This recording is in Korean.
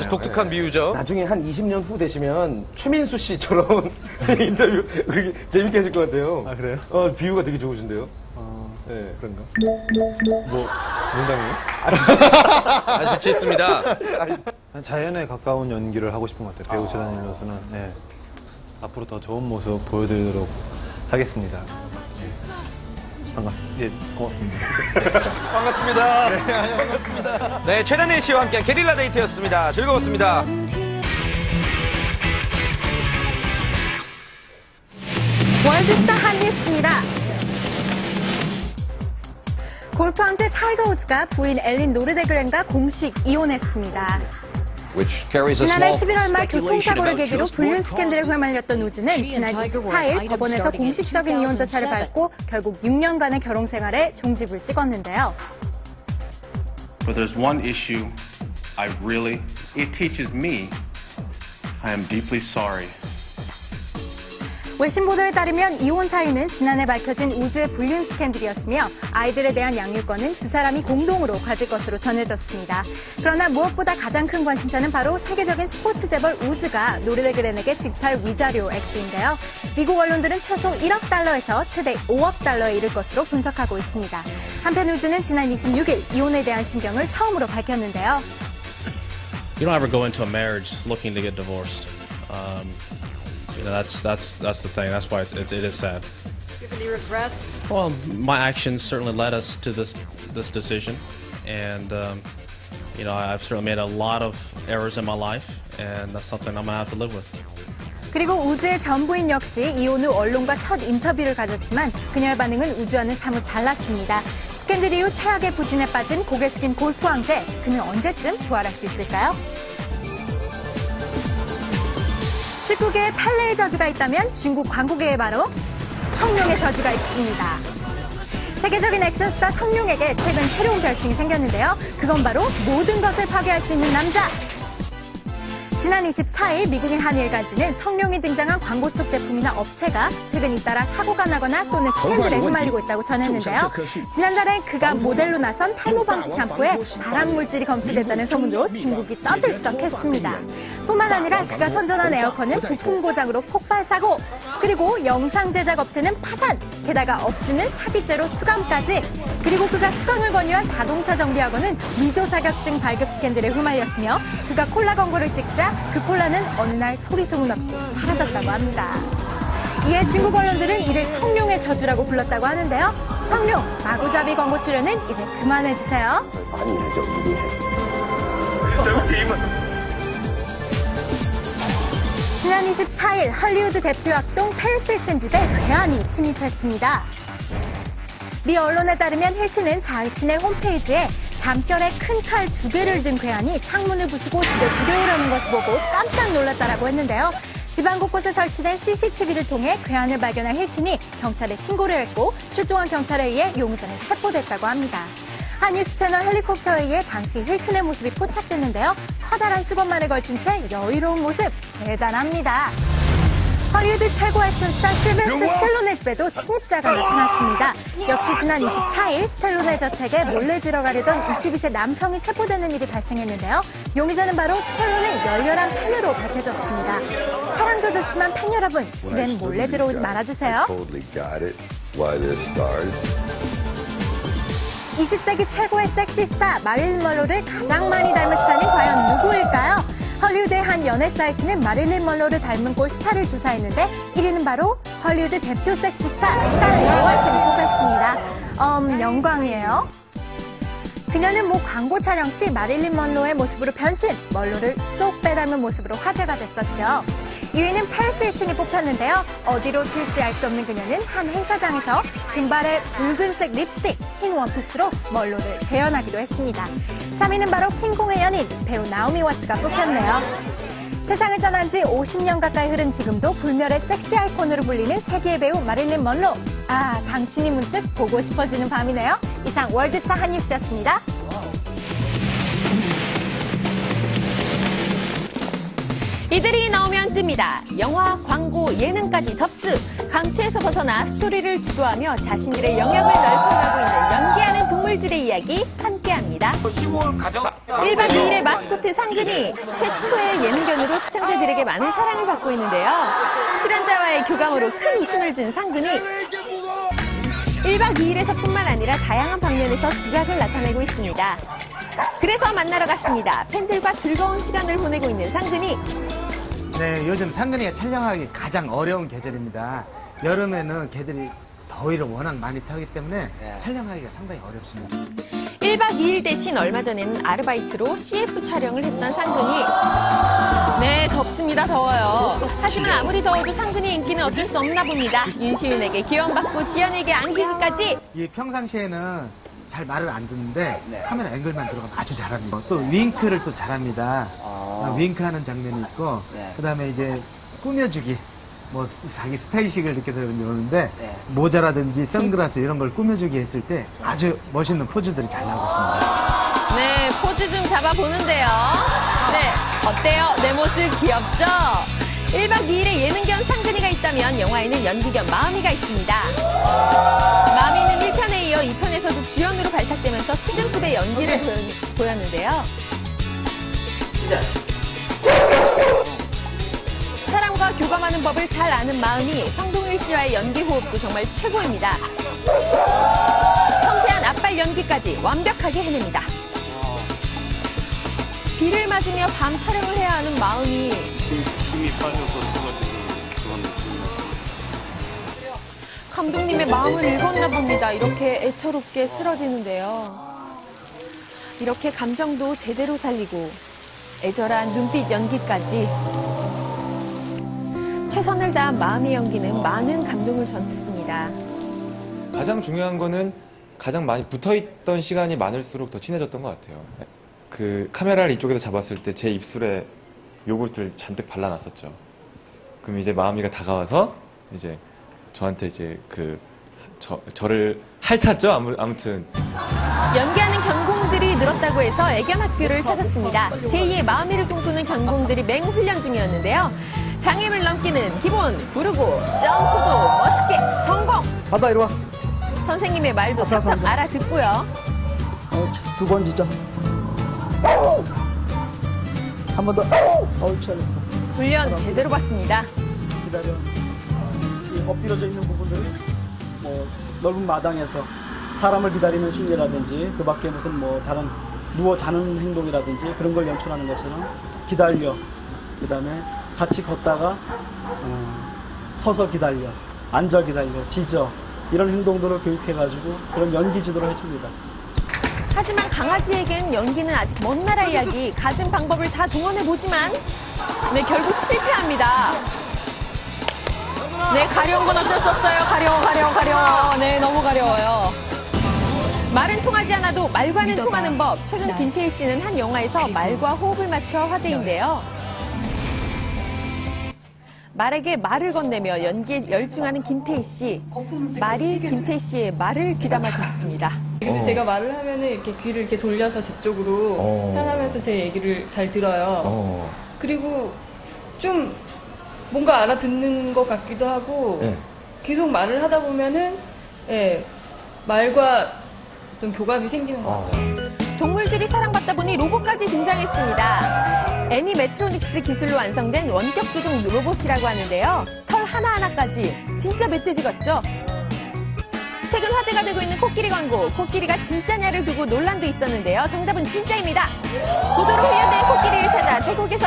아주 독특한 비유죠. 나중에 한 20년 후 되시면 최민수 씨처럼 인터뷰 그게 재밌게 하실 것 같아요. 아, 그래요? 비유가 되게 좋으신데요. 네. 그런가? 뭐, 농담이에요? 아주 재밌습니다. 자연에 가까운 연기를 하고 싶은 것 같아요. 배우 재단일로서는. 네. 앞으로 더 좋은 모습 보여드리도록 하겠습니다. 반갑습니다. 예, 고맙습니다. 반갑습니다. 네, 반갑습니다. 네, 최단일 씨와 함께 게릴라 데이트였습니다. 즐거웠습니다. 월드스타 한뉴스입니다. 골프 왕제 타이거 우즈가 부인 엘린 노르데그렌과 공식 이혼했습니다. 지난해 11월 말 교통사고를 계기로 불륜 스캔들에 휘말렸던 우즈는 지난 24일 법원에서 공식적인 이혼 절차를 밟고 결국 6년간의 결혼 생활에 종집을 찍었는데요. But there's one issue it teaches me I am deeply sorry. 외신 보도에 따르면 이혼 사유는 지난해 밝혀진 우즈의 불륜 스캔들이었으며 아이들에 대한 양육권은 두 사람이 공동으로 가질 것으로 전해졌습니다. 그러나 무엇보다 가장 큰 관심사는 바로 세계적인 스포츠 재벌 우즈가 노르데그렌에게 직탈 위자료 액수인데요. 미국 언론들은 최소 1억 달러에서 최대 5억 달러에 이를 것으로 분석하고 있습니다. 한편 우즈는 지난 26일 이혼에 대한 심경을 처음으로 밝혔는데요. You don't ever go into a marriage looking to get divorced. You know, that's the thing. That's why it is sad. Do you have any regrets? Well, my actions certainly led us to this decision, and you know, I've certainly made a lot of errors in my life, and that's something I'm gonna have to live with. 그리고 우즈의 전 부인 역시 이혼 후 언론과 첫 인터뷰를 가졌지만 그녀의 반응은 우즈와는 사뭇 달랐습니다. 스캔들 이후 최악의 부진에 빠진 고개 숙인 골프 왕제, 그는 언제쯤 부활할 수 있을까요? 축구계에 펠레의 저주가 있다면 중국 광고계에 바로 성룡의 저주가 있습니다. 세계적인 액션스타 성룡에게 최근 새로운 별칭이 생겼는데요. 그건 바로 모든 것을 파괴할 수 있는 남자. 지난 24일 미국인 한 일간지는 성룡이 등장한 광고 속 제품이나 업체가 최근 잇따라 사고가 나거나 또는 스캔들에 휘말리고 있다고 전했는데요. 지난달에 그가 모델로 나선 탈모 방지 샴푸에 발암 물질이 검출됐다는 소문으로 중국이 떠들썩했습니다. 뿐만 아니라 그가 선전한 에어컨은 부품 고장으로 폭발 사고, 그리고 영상 제작 업체는 파산, 게다가 업주는 사기죄로 수감까지. 그리고 그가 수강을 권유한 자동차 정비학원은 위조 자격증 발급 스캔들에 휘말렸으며 그가 콜라 광고를 찍자 그 콜라는 어느 날 소리 소문 없이 사라졌다고 합니다. 이에 중국 언론들은 이를 성룡의 저주라고 불렀다고 하는데요. 성룡, 마구잡이 광고 출연은 이제 그만해주세요. 지난 24일 할리우드 대표 악동 페리스 힐튼 집에 괴한이 침입했습니다. 미 언론에 따르면 힐튼은 자신의 홈페이지에 잠결에 큰 칼 2개를 든 괴한이 창문을 부수고 집에 들여오려는 것을 보고 깜짝 놀랐다라고 했는데요. 집안 곳곳에 설치된 CCTV를 통해 괴한을 발견한 힐튼이 경찰에 신고를 했고 출동한 경찰에 의해 용의자는 체포됐다고 합니다. 한 뉴스 채널 헬리콥터에 의해 당시 힐튼의 모습이 포착됐는데요. 커다란 수건만을 걸친 채 여유로운 모습 대단합니다. 할리우드 최고 액션스타 실베스터 스텔론의 집에도 침입자가 나타났습니다. 역시 지난 24일 스텔론의 저택에 몰래 들어가려던 22세 남성이 체포되는 일이 발생했는데요. 용의자는 바로 스텔론의 열렬한 팬으로 밝혀졌습니다. 사랑도 좋지만 팬 여러분, 집엔 몰래 들어오지 말아주세요. 20세기 최고의 섹시스타 마릴린 먼로를 가장 많이 닮은 스타는 과연 누구일까요? 헐리우드의 한 연애 사이트는 마릴린 먼로를 닮은 꼴 스타를 조사했는데 1위는 바로 헐리우드 대표 섹시스타 스칼렛 요한슨이 뽑혔습니다. 영광이에요. 그녀는 모 광고 촬영 시 마릴린 먼로의 모습으로 변신, 먼로를 쏙 빼닮은 모습으로 화제가 됐었죠. 2위는 페리스 힐튼이 뽑혔는데요. 어디로 튈지 알 수 없는 그녀는 한 행사장에서 금발의 붉은색 립스틱, 흰 원피스로 먼로를 재현하기도 했습니다. 3위는 바로 킹콩의 연인, 배우 나오미 와츠가 뽑혔네요. 세상을 떠난 지 50년 가까이 흐른 지금도 불멸의 섹시 아이콘으로 불리는 세계의 배우 마릴린 먼로. 아, 당신이 문득 보고 싶어지는 밤이네요. 이상 월드스타 한뉴스였습니다. 이들이 나오면 뜹니다. 영화, 광고, 예능까지 접수. 감초에서 벗어나 스토리를 주도하며 자신들의 영역을 넓혀가고 있는 연기하는 동물들의 이야기 함께합니다. 1박 2일의 마스코트 상근이 최초의 예능견으로 시청자들에게 많은 사랑을 받고 있는데요. 출연자와의 교감으로 큰 웃음을 준 상근이 1박 2일에서뿐만 아니라 다양한 방면에서 두각을 나타내고 있습니다. 그래서 만나러 갔습니다. 팬들과 즐거운 시간을 보내고 있는 상근이. 네, 요즘 상근이가 촬영하기 가장 어려운 계절입니다. 여름에는 개들이 더위를 워낙 많이 타기 때문에 촬영하기가 상당히 어렵습니다. 1박 2일 대신 얼마 전에는 아르바이트로 CF 촬영을 했던 상근이. 네, 덥습니다. 더워요. 하지만 아무리 더워도 상근이 인기는 어쩔 수 없나 봅니다. 윤시윤에게 기원받고 지연에게 안기기까지. 이 평상시에는 잘 말을 안 듣는데 카메라 앵글만 들어가면 아주 잘합니다. 또 윙크를 또 잘합니다. 윙크하는 장면이 있고 그다음에 이제 꾸며주기. 뭐 자기 스타일식을 느껴서 오는데 모자라든지 선글라스 이런 걸 꾸며주기 했을 때 아주 멋있는 포즈들이 잘 나오고 있습니다. 네, 포즈 좀 잡아보는데요. 네, 어때요? 내 모습 귀엽죠? 1박 2일의 예능견 상근이가 있다면 영화에는 연기견 마음이가 있습니다. 마음이는 1편에 이어 2편에서도 주연으로 발탁되면서 수준급의 연기를 보였는데요. 사람과 교감하는 법을 잘 아는 마음이 성동일 씨와의 연기 호흡도 정말 최고입니다. 섬세한 앞발 연기까지 완벽하게 해냅니다. 비를 맞으며 밤 촬영을 해야 하는 마음이 힘이 빠져서 쓰러지는 그런 느낌이었어요. 감독님의 마음을 읽었나 봅니다. 이렇게 애처롭게 쓰러지는데요. 이렇게 감정도 제대로 살리고 애절한 눈빛 연기까지 최선을 다한 마음의 연기는 많은 감동을 전했습니다. 가장 중요한 거는 가장 많이 붙어있던 시간이 많을수록 더 친해졌던 것 같아요. 그 카메라를 이쪽에서 잡았을 때 제 입술에 요구르트를 잔뜩 발라놨었죠. 그럼 이제 마음이가 다가와서 이제 저한테 이제 저를 핥았죠. 아무튼 연기하는 견공들이 늘었다고 해서 애견 학교를 찾았습니다. 제2의 마음이를 꿈꾸는 견공들이 맹훈련 중이었는데요. 장애물 넘기는 기본, 구르고, 점프도 멋있게 성공! 바다 이리 와. 선생님의 말도 척척 알아듣고요. 두 번 지져. 한 번 더. 잘했어. 훈련 제대로 받습니다. 기다려. 이 엎드려져 있는 부분들을 뭐 넓은 마당에서 사람을 기다리는 심리라든지 그 밖에 무슨 뭐 다른 누워 자는 행동이라든지 그런 걸 연출하는 것처럼 기다려. 그다음에 같이 걷다가 서서 기다려, 앉아 기다려, 짖어 이런 행동들을 교육해가지고 그런 연기 지도를 해줍니다. 하지만 강아지에겐 연기는 아직 먼 나라 이야기. 갖은 방법을 다 동원해보지만 네, 결국 실패합니다. 네, 가려운 건 어쩔 수 없어요. 가려워. 네, 너무 가려워요. 말은 통하지 않아도 말과는 통하는 법. 최근 김태희 씨는 한 영화에서 말과 호흡을 맞춰 화제인데요. 말에게 말을 건네며 연기에 열중하는 김태희 씨. 말이 김태희 씨의 말을 귀담아 듣습니다. 근데 제가 말을 하면은 이렇게 귀를 이렇게 돌려서 제 쪽으로 향하면서 제 얘기를 잘 들어요. 그리고 좀 뭔가 알아듣는 것 같기도 하고 계속 말을 하다 보면은 말과 어떤 교감이 생기는 것 같아요. 동물들이 사랑받다 보니 로봇까지 등장했습니다. 애니매트로닉스 기술로 완성된 원격 조종 로봇이라고 하는데요. 털 하나하나까지 진짜 멧돼지 같죠? 최근 화제가 되고 있는 코끼리 광고. 코끼리가 진짜냐를 두고 논란도 있었는데요. 정답은 진짜입니다. 고도로 훈련된 코끼리를 찾아 태국에서